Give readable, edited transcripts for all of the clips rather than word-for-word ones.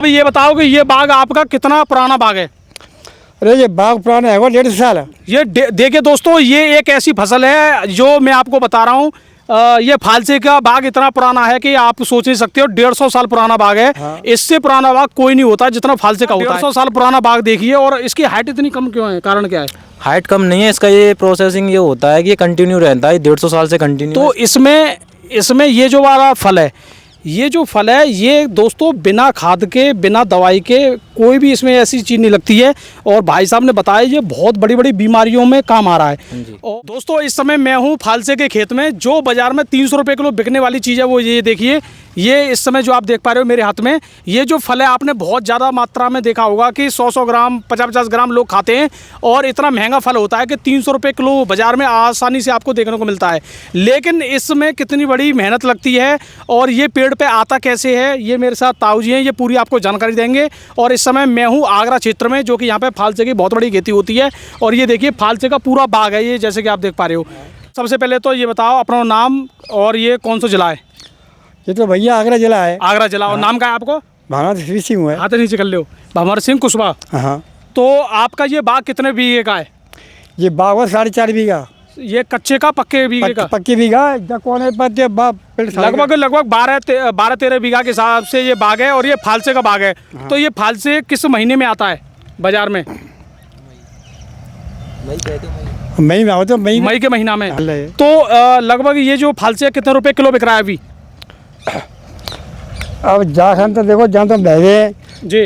अभी ये बताओ कि ये बाग आपका कितना पुराना बाग है? अरे ये बाग पुराना है वो 1.5 साल। ये देखिए दोस्तों, ये एक ऐसी फसल है जो मैं आपको बता रहा हूँ। ये फालसे का बाग इतना पुराना है कि आप सोच नहीं सकते हो। 150 साल पुराना बाग है। हाँ। इससे पुराना बाग कोई नहीं होता जितना फालसे का होता है। 150 साल पुराना बाग देखिए, और इसकी हाइट इतनी कम क्यों है? कारण क्या है? हाइट कम नहीं है इसका, ये प्रोसेसिंग ये होता है कि ये कंटिन्यू रहता है 150 साल से कंटिन्यू। तो इसमें ये जो वाला फल है, ये जो फल है ये दोस्तों बिना खाद के, बिना दवाई के, कोई भी इसमें ऐसी चीज़ नहीं लगती है। और भाई साहब ने बताया ये बहुत बड़ी बड़ी बीमारियों में काम आ रहा है। और दोस्तों इस समय मैं हूँ फालसे के खेत में। जो बाज़ार में 300 रुपये किलो बिकने वाली चीज़ है वो ये देखिए। ये इस समय जो आप देख पा रहे हो मेरे हाथ में, ये जो फल है आपने बहुत ज़्यादा मात्रा में देखा होगा कि 100-100 ग्राम, 50-50 ग्राम लोग खाते हैं। और इतना महंगा फल होता है कि 300 रुपये किलो बाज़ार में आसानी से आपको देखने को मिलता है। लेकिन इसमें कितनी बड़ी मेहनत लगती है और ये पेड़ पे आता कैसे है, ये मेरे साथ ताऊ जी हैं, ये पूरी आपको जानकारी देंगे। और इस समय मैं हूँ आगरा क्षेत्र में, जो कि यहाँ पे फालसे की बहुत बड़ी खेती होती है। और ये देखिए फालसे का पूरा बाग है ये, जैसे कि आप देख पा रहे हो। सबसे पहले तो ये बताओ अपना नाम और ये कौन सा जिला है? ये तो भैया आगरा जिला है। आगरा जिला। और नाम क्या है आपको? भावना सिंह है। हाथ नीचे कर लो। भंवर सिंह कुशवाहा। हाँ। तो आपका ये बाग कितने बीघे का है? ये बाग हुआ 4.5 बीघा। ये कच्चे का पक्के बीघे का? पक्की बीघा कोने पर लगभग 12-13 बीघा के हिसाब से ये बाग है। और ये फालसे का बाग है। हाँ। तो ये फालसे किस महीने में आता है बाजार में? मई में आओ, मई के महीना में। है। तो लगभग ये जो फालसे कितने रुपए किलो बिक रहा है अभी? अब जाखन तो देखो जहाँ तो बहवे जी।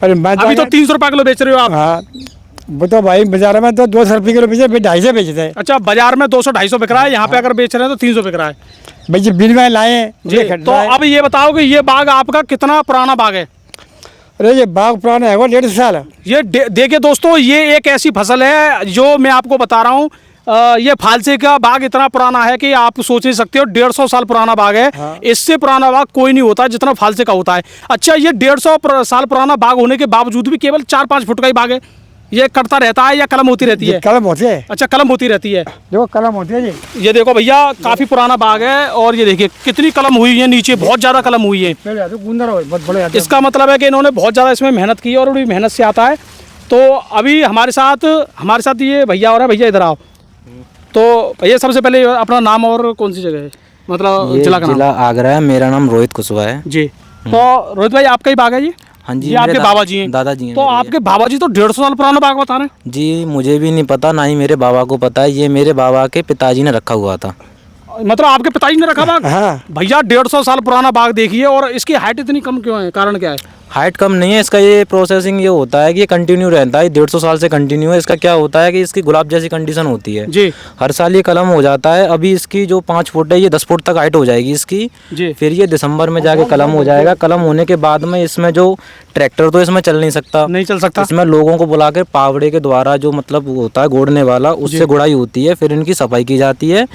पर मैं अभी तो 300 रुपये किलो बेच रहे हो आप? हाँ, वो तो भाई बाजार में तो 200 रुपये किलो बेचे, 250 बेचते हैं। अच्छा, बाजार में 200-250 बिक रहा है, यहाँ पे अगर बेच रहे हैं तो 300 बिक रहा है। भाई जी बिल में लाए जी। तो अब ये बताओ कि ये बाग आपका कितना पुराना बाग है? अरे ये बाग पुराना है वो 1.5 साल। ये देखिए दोस्तों, ये एक ऐसी फसल है जो मैं आपको बता रहा हूँ। ये फालसे का बाग इतना पुराना है कि आप सोच नहीं सकते हो। 150 साल पुराना बाग है। हाँ। इससे पुराना बाग कोई नहीं होता जितना फालसे का होता है। अच्छा, ये 150 साल पुराना बाग होने के बावजूद भी केवल 4-5 फुट का ही बाग है। ये कटता रहता है या कलम होती रहती है? कलम होती है। अच्छा, कलम होती रहती है। देखो कलम होती है जी। ये देखो भैया, काफी पुराना बाग है। और ये देखिए कितनी कलम हुई है, नीचे बहुत ज्यादा कलम हुई है। बहुत बड़े। इसका मतलब है कि इन्होंने बहुत ज्यादा इसमें मेहनत की है और बड़ी मेहनत से आता है। तो अभी हमारे साथ ये भैया और है। भैया इधर आओ। तो भैया सबसे पहले अपना नाम और कौन सी जगह है, मतलब जिला का नाम? जिला आगरा है। मेरा नाम रोहित कुशवाहा है जी। तो रोहित भाई आपका ही बाग है ये? हाँ जी। ये आपके बाबा जी हैं? दादाजी हैं। तो आपके बाबा जी तो 150 साल पुराना बाग बता रहे हैं? जी, मुझे भी नहीं पता, ना ही मेरे बाबा को पता है। ये मेरे बाबा के पिताजी ने रखा हुआ था। मतलब आपके पिताजी ने रखा बाग? हाँ। भैया 150 साल पुराना बाग देखिए, और इसकी हाइट इतनी कम क्यों है? कारण क्या है? हाइट कम नहीं है इसका, ये प्रोसेसिंग ये होता है कि ये कंटिन्यू रहता है 150 साल से कंटिन्यू है। इसका क्या होता है कि इसकी गुलाब जैसी कंडीशन होती है जी। हर साल ये कलम हो जाता है। अभी इसकी जो 5 फुट है ये 10 फुट तक हाइट हो जाएगी इसकी जी। फिर ये दिसंबर में जाके कलम हो जाएगा। कलम होने के बाद में इसमें जो ट्रैक्टर तो इसमें चल नहीं सकता, नहीं चल सकता। इसमें लोगों को बुला कर पावड़े के द्वारा जो मतलब होता है गोड़ने वाला, उससे गुड़ाई होती है। फिर इनकी सफाई की जाती है।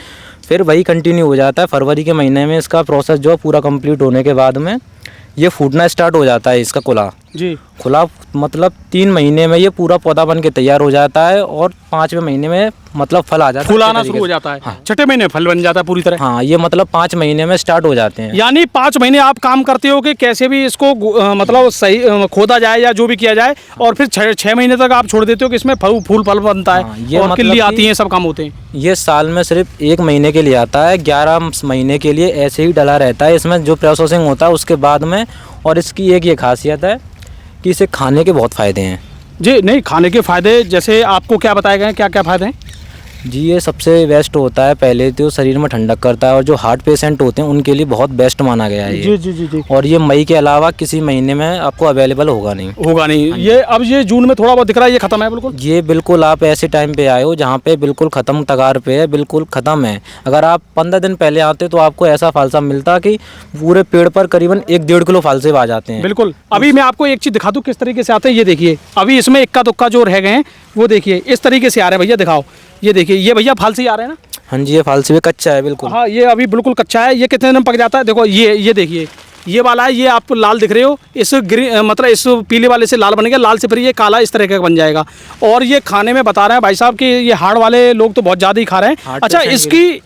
फिर वही कंटिन्यू हो जाता है। फरवरी के महीने में इसका प्रोसेस जो है पूरा कंप्लीट होने के बाद में ये फूटना स्टार्ट हो जाता है। इसका खुला जी। खुला मतलब 3 महीने में ये पूरा पौधा बन के तैयार हो जाता है। और 5वें महीने में मतलब फल आ जाता है, फूल आना शुरू हो जाता है। हाँ। 6ठे महीने फल बन जाता है पूरी तरह। हाँ, ये मतलब 5 महीने में स्टार्ट हो जाते हैं। यानी 5 महीने आप काम करते हो कि कैसे भी इसको मतलब सही खोदा जाए या जो भी किया जाए, और फिर 6 महीने तक आप छोड़ देते हो कि इसमें फूल फल बनता है। हाँ, ये और मतलब किल्ली आती है, सब काम होते हैं। ये साल में सिर्फ 1 महीने के लिए आता है। 11 महीने के लिए ऐसे ही डला रहता है। इसमें जो प्रोसेसिंग होता है उसके बाद में। और इसकी एक ये खासियत है कि इसे खाने के बहुत फ़ायदे हैं। जी। नहीं, खाने के फ़ायदे जैसे आपको क्या बताए गए हैं, क्या क्या फ़ायदे हैं? जी, ये सबसे बेस्ट होता है। पहले तो शरीर में ठंडक करता है और जो हार्ट पेशेंट होते हैं उनके लिए बहुत बेस्ट माना गया है ये। जी जी जी जी। और ये मई के अलावा किसी महीने में आपको अवेलेबल होगा नहीं। ये अब ये जून में थोड़ा बहुत दिख रहा है, ये खत्म है बिल्कुल? ये बिल्कुल आप ऐसे टाइम पे आए हो जहाँ पे बिल्कुल ख़त्म तगार पे है, बिल्कुल ख़त्म है। अगर आप 15 दिन पहले आते तो आपको ऐसा फालसा मिलता कि पूरे पेड़ पर करीबन 1-1.5 किलो फालसे आ जाते हैं। बिल्कुल। अभी मैं आपको एक चीज़ दिखा दूँ किस तरीके से आते हैं। ये देखिए, अभी इसमें इक्का दुक्का जो रह गए हैं वो देखिए इस तरीके से आ रहे हैं। भैया दिखाओ। ये देखिए, ये भैया फालसे आ रहे हैं ना? हाँ जी, ये फालसे भी कच्चा है बिल्कुल। हाँ, ये अभी बिल्कुल कच्चा है। ये कितने दिन पक जाता है? देखो ये देखिए, ये वाला है, ये आप लाल दिख रहे हो। इस मतलब इस पीले वाले से लाल बन गया, लाल से फिर ये काला इस तरह का बन जाएगा। और ये खाने में बता रहे हैं भाई साहब कि ये हार्ट वाले लोग तो बहुत ज़्यादा ही खा रहे हैं। अच्छा, इसकी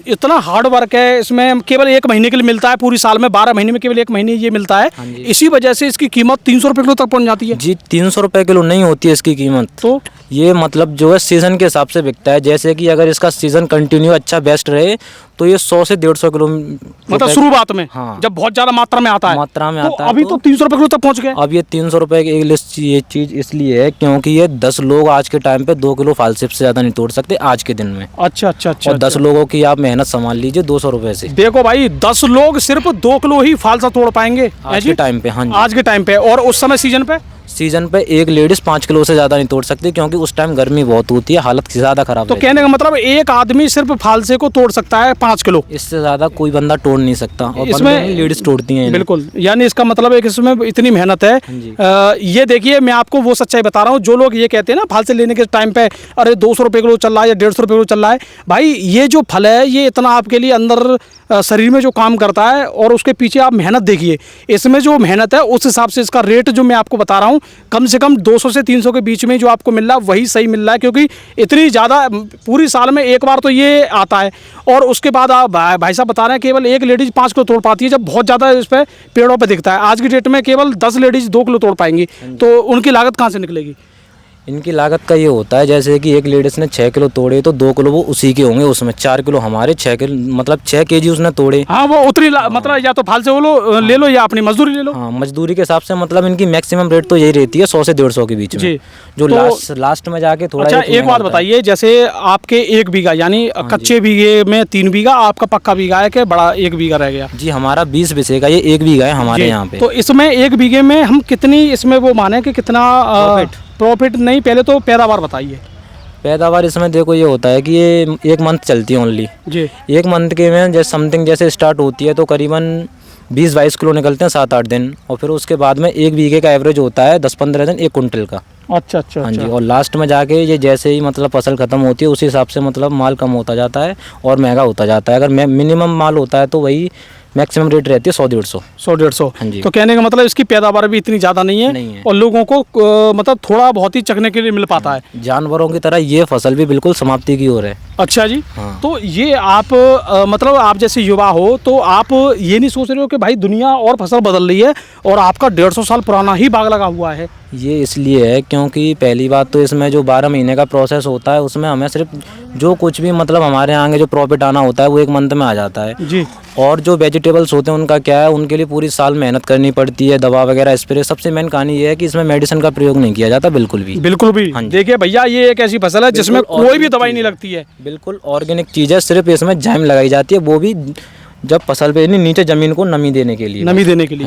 इतना हार्ड वर्क है इसमें, केवल 1 महीने के लिए मिलता है, पूरी साल में 12 महीने में केवल 1 महीने ये मिलता है। इसी वजह से इसकी कीमत 300 रुपये किलो तक पहुंच जाती है। जी 300 रुपये किलो नहीं होती है इसकी कीमत, तो ये मतलब जो है सीज़न के हिसाब से बिकता है। जैसे कि अगर इसका सीज़न कंटिन्यू अच्छा बेस्ट रहे तो ये 100 से 150 किलो मतलब शुरुआत में, हाँ, जब बहुत ज़्यादा मात्रा में आता है, मात्रा में तो आता है अभी तो 300 रुपये किलो तक पहुंच गए। अब ये 300 रुपये की ये चीज़ इसलिए है क्योंकि ये 10 लोग आज के टाइम पे 2 किलो फालसिप से ज़्यादा नहीं तोड़ सकते आज के दिन में। अच्छा अच्छा अच्छा। और 10 लोगों की आप मेहनत संभाल लीजिए 200 रुपये से। देखो भाई 10 लोग सिर्फ 2 किलो ही फालसा तोड़ पाएंगे आज के टाइम पे। हाँ जी, आज के टाइम पे। और उस समय सीजन पे एक लेडीज 5 किलो से ज़्यादा नहीं तोड़ सकती क्योंकि उस टाइम गर्मी बहुत होती है, हालत ज़्यादा खराब तो रहती कहने का मतलब एक आदमी सिर्फ फालसे को तोड़ सकता है 5 किलो, है। इससे ज़्यादा कोई बंदा तोड़ नहीं सकता और इसमें लेडीज तोड़ती हैं। बिल्कुल, यानी इसका मतलब है कि इसमें इतनी मेहनत है। ये देखिए मैं आपको वो सच्चाई बता रहा हूँ, जो लोग ये कहते हैं ना फालसे लेने के टाइम पे अरे 200 रुपये किलो चल रहा है या 150 रुपये किलो चल रहा है, भाई ये जो फल है ये इतना आपके लिए अंदर शरीर में जो काम करता है और उसके पीछे आप मेहनत देखिए, इसमें जो मेहनत है उस हिसाब से इसका रेट जो मैं आपको बता रहा हूँ कम से कम 200 से 300 के बीच में जो आपको मिल रहा है वही सही मिल रहा है, क्योंकि इतनी ज़्यादा पूरी साल में एक बार तो ये आता है। और उसके बाद आप भाई साहब बता रहे हैं केवल एक लेडीज़ 5 किलो तोड़ पाती है, जब बहुत ज़्यादा इस पर पेड़ों पर दिखता है। आज की डेट में केवल 10 लेडीज़ 2 किलो तोड़ पाएंगी, तो उनकी लागत कहाँ से निकलेगी? इनकी लागत का ये होता है जैसे कि एक लेडीज ने 6 किलो तोड़े तो 2 किलो वो उसी के होंगे, उसमें 4 किलो हमारे, 6 किलो मतलब 6 केजी उसने तोड़े। हाँ वो उतनी मतलब या तो फाल से वो ले लो या अपनी मजदूरी ले लो। हाँ मजदूरी के हिसाब से मतलब इनकी मैक्सिमम रेट तो यही रहती है 100 से 150 के बीच में, जो तो लास्ट में जाके थोड़ा। अच्छा एक बात बताइए, जैसे आपके 1 बीघा यानी कच्चे बीघे में 3 बीघा आपका पक्का बीघा है कि बड़ा 1 बीघा रह गया? जी हमारा 20 बीघे का ये 1 बीघा है हमारे यहाँ पे। तो इसमें 1 बीघे में हम कितनी इसमें वो माने कि कितना प्रॉफिट नहीं, पहले तो पैदावार बताइए। पैदावार इसमें देखो ये होता है कि ये 1 मंथ चलती है ओनली जी। 1 मंथ के में जैसे समथिंग जैसे स्टार्ट होती है तो करीबन 20-22 किलो निकलते हैं 7-8 दिन, और फिर उसके बाद में 1 बीघे का एवरेज होता है 10-15 दिन 1 कुंटल का। अच्छा अच्छा। हाँ जी, और लास्ट में जाके ये जैसे ही मतलब फसल खत्म होती है उसी हिसाब से मतलब माल कम होता जाता है और महंगा होता जाता है। अगर मिनिमम माल होता है तो वही मैक्सिमम रेट रहती है 100-150। हाँ जी। तो कहने का मतलब इसकी पैदावार भी इतनी ज़्यादा नहीं है और लोगों को मतलब थोड़ा बहुत ही चखने के लिए मिल पाता है। जानवरों की तरह ये फसल भी बिल्कुल समाप्ति की ओर है। अच्छा जी। हाँ। तो ये आप मतलब आप जैसे युवा हो तो आप ये नहीं सोच रहे हो कि भाई दुनिया और फसल बदल रही है और आपका 150 साल पुराना ही बाग लगा हुआ है? ये इसलिए है क्योंकि पहली बात तो इसमें जो 12 महीने का प्रोसेस होता है उसमें हमें सिर्फ जो कुछ भी मतलब हमारे आगे जो प्रॉफिट आना होता है वो 1 मंथ में आ जाता है जी। और जो वेजिटेबल्स होते हैं उनका क्या है, उनके लिए पूरी साल मेहनत करनी पड़ती है, दवा वगैरह स्प्रे। सबसे मेन कहानी ये है कि इसमें मेडिसिन का प्रयोग नहीं किया जाता बिल्कुल भी। हाँ देखिए भैया ये एक ऐसी फसल है जिसमें कोई भी दवाई नहीं लगती है, बिल्कुल ऑर्गेनिक चीज़ है। सिर्फ इसमें जैम लगाई जाती है, वो भी जब फसल पे नीचे ज़मीन को नमी देने के लिए। हाँ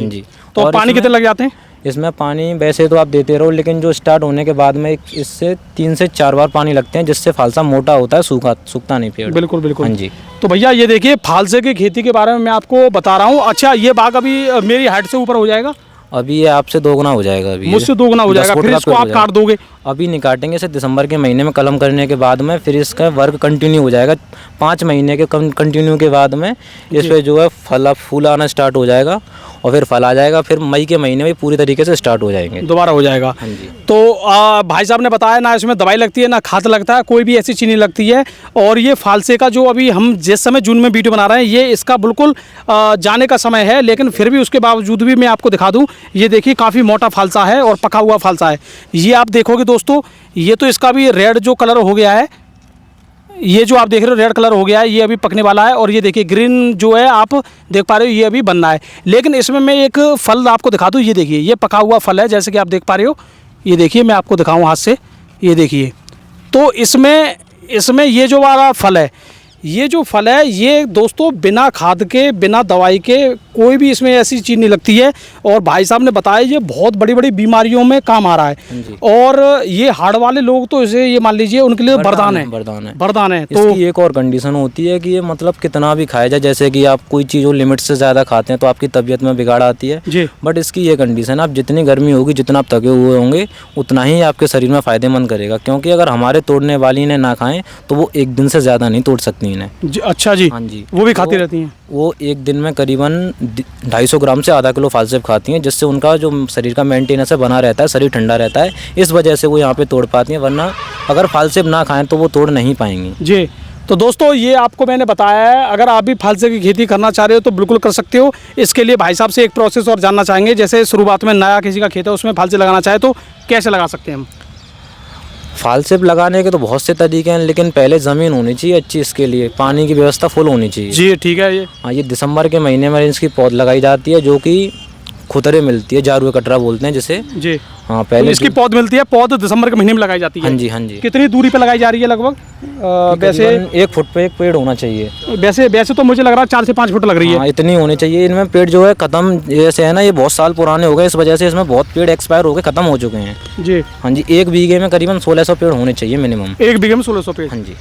जी। तो पानी कितने लग जाते हैं इसमें? पानी वैसे तो आप देते रहो, लेकिन जो स्टार्ट होने के बाद में इससे 3 से 4 बार पानी लगते हैं, जिससे फालसा मोटा होता है, सूखता नहीं पेड़। बिल्कुल बिल्कुल। हाँ जी। तो भैया ये देखिए फालसे की खेती के बारे में मैं आपको बता रहा हूँ। अच्छा ये बाग अभी मेरी हाइट से ऊपर हो जाएगा? अभी ये आपसे 2 गुना हो जाएगा। अभी मुझसे 2 गुना हो जाएगा, फिर इसको आप काट दोगे? अभी नहीं काटेंगे, इसे दिसंबर के महीने में कलम करने के बाद में फिर इसका वर्क कंटिन्यू हो जाएगा। 5 महीने के कंटिन्यू के बाद में इस पर जो है फूल आना स्टार्ट हो जाएगा और फिर फल आ जाएगा। फिर मई के महीने में पूरी तरीके से स्टार्ट हो जाएंगे, दोबारा हो जाएगा। हाँ जी। तो भाई साहब ने बताया ना इसमें दवाई लगती है ना खाद लगता है, कोई भी ऐसी चीज़ नहीं लगती है। और ये फालसे का जो अभी हम जिस समय जून में वीडियो बना रहे हैं ये इसका बिल्कुल जाने का समय है, लेकिन फिर भी उसके बावजूद भी मैं आपको दिखा दूँ। ये देखिए काफ़ी मोटा फालसा है और पका हुआ फालसा है। ये आप देखोगे दोस्तों, ये तो इसका भी रेड जो कलर हो गया है, ये जो आप देख रहे हो रेड कलर हो गया है, ये अभी पकने वाला है। और ये देखिए ग्रीन जो है आप देख पा रहे हो ये अभी बनना है। लेकिन इसमें मैं एक फल आपको दिखा दूँ, ये देखिए ये पका हुआ फल है जैसे कि आप देख पा रहे हो। ये देखिए मैं आपको दिखाऊँ हाथ से, ये देखिए। तो इसमें ये जो वाला फल है, ये जो फल है ये दोस्तों बिना खाद के बिना दवाई के कोई भी इसमें ऐसी चीज़ नहीं लगती है। और भाई साहब ने बताया ये बहुत बड़ी बड़ी बीमारियों में काम आ रहा है। और ये हार्ट वाले लोग तो इसे ये मान लीजिए उनके लिए वरदान है। तो इसकी एक और कंडीशन होती है कि ये मतलब कितना भी खाया जाए, जैसे कि आप कोई चीज़ लिमिट से ज़्यादा खाते हैं तो आपकी तबीयत में बिगाड़ आती है जी। बट इसकी ये कंडीशन, आप जितनी गर्मी होगी जितना आप थके हुए होंगे उतना ही आपके शरीर में फ़ायदेमंद करेगा। क्योंकि अगर हमारे तोड़ने वाली ने ना खाएं तो वो 1 दिन से ज़्यादा नहीं तोड़ सकती इन्हें। अच्छा जी। हाँ जी। वो भी खाती रहती हैं? वो 1 दिन में करीबन 250 ग्राम से आधा किलो फालसेप खाती हैं, जिससे उनका जो शरीर का मेंटेनेंस है बना रहता है, शरीर ठंडा रहता है। इस वजह से वो यहाँ पे तोड़ पाती हैं, वरना अगर फालसेप ना खाएं तो वो तोड़ नहीं पाएंगी जी। तो दोस्तों ये आपको मैंने बताया है, अगर आप भी फालसे की खेती करना चाह रहे हो तो बिल्कुल कर सकते हो। इसके लिए भाई साहब से एक प्रोसेस और जानना चाहेंगे, जैसे शुरुआत में नया किसी का खेत है उसमें फालसे लगाना चाहे तो कैसे लगा सकते हैं हम? फालसे लगाने के तो बहुत से तरीके हैं, लेकिन पहले ज़मीन होनी चाहिए अच्छी, इसके लिए पानी की व्यवस्था फुल होनी चाहिए। जी ठीक है। ये हाँ, ये दिसंबर के महीने में इसकी पौध लगाई जाती है, जो कि खुतरे मिलती है, जारुए कटरा बोलते हैं जिसे। जी हाँ, तो पहले इसकी पौध मिलती है, पौध दिसंबर के महीने में लगाई जाती है। हाँ जी, हाँ जी। कितनी दूरी पे लगाई जा रही है लगभग? वैसे 1 फुट पे एक पेड़ होना चाहिए। वैसे तो मुझे लग रहा है 4 से 5 फुट लग रही है। हाँ, इतनी होनी चाहिए। इनमें पेड़ जो है ख़त्म जैसे है ना, ये बहुत साल पुराने हो गए, इस वजह से इसमें बहुत पेड़ एक्सपायर हो गए, ख़त्म हो चुके हैं। जी हाँ जी, 1 बीघे में करीबन 1600 पेड़ होने चाहिए मिनिमम। 1 बीघे में 1600 पेड़। हाँ जी।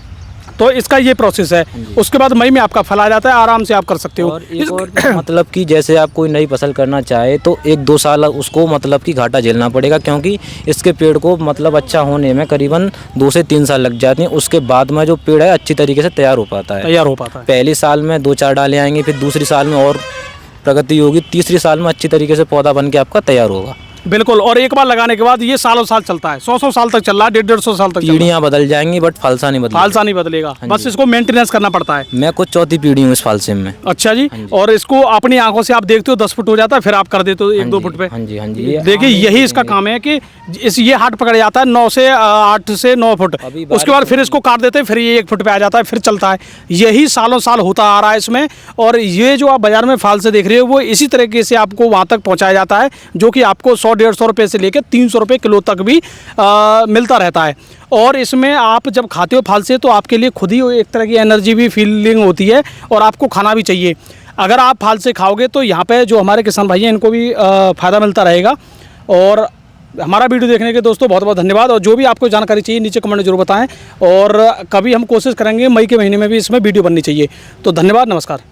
तो इसका ये प्रोसेस है। उसके बाद मई में आपका फल आ जाता है, आराम से आप कर सकते हो। और एक और मतलब कि जैसे आप कोई नई फसल करना चाहे तो 1-2 साल उसको मतलब कि घाटा झेलना पड़ेगा, क्योंकि इसके पेड़ को मतलब अच्छा होने में करीबन 2 से 3 साल लग जाते हैं। उसके बाद में जो पेड़ है अच्छी तरीके से तैयार हो पाता है। पहली साल में 2-4 डाले आएंगे, फिर दूसरी साल में और प्रगति होगी, तीसरी साल में अच्छी तरीके से पौधा बन के आपका तैयार होगा। बिल्कुल। और एक बार लगाने के बाद ये सालों साल चलता है, 100 साल तक चल रहा है, 150 साल तक चल रहा है। पीढ़ियाँ बदल जाएंगी बट फालसा नहीं बदलेगा। फालसा नहीं बदलेगा, बस इसको मेंटेनेंस करना पड़ता है। मैं कुछ चौथी पीढ़ी हूँ इस फालसे में। अच्छा जी। और इसको अपनी आंखों से आप देखते हो 10 फुट हो जाता है, फिर आप कर देते हो 1-2 फुट पे। हाँ जी, हाँ जी। देखिए यही इसका काम है कि ये हाथ पकड़ जाता है 8 से 9 फुट, उसके बाद फिर इसको काट देते हैं, फिर ये 1 फुट पे आ जाता है, फिर चलता है। यही सालों साल होता आ रहा है इसमें। और ये जो आप बाजार में फालसे देख रहे हो वो इसी तरीके से आपको वहाँ तक पहुँचाया जाता है, जो कि आपको 100-150 रुपये से लेकर 300 रुपये किलो तक भी मिलता रहता है। और इसमें आप जब खाते हो फालसे तो आपके लिए खुद ही एक तरह की एनर्जी भी फीलिंग होती है, और आपको खाना भी चाहिए। अगर आप फालसे खाओगे तो यहाँ पे जो हमारे किसान भाई हैं इनको भी फ़ायदा मिलता रहेगा। और हमारा वीडियो देखने के दोस्तों बहुत बहुत धन्यवाद। और जो भी आपको जानकारी चाहिए नीचे कमेंट में जरूर बताएं, और कभी हम कोशिश करेंगे मई के महीने में भी इसमें वीडियो बननी चाहिए। तो धन्यवाद, नमस्कार।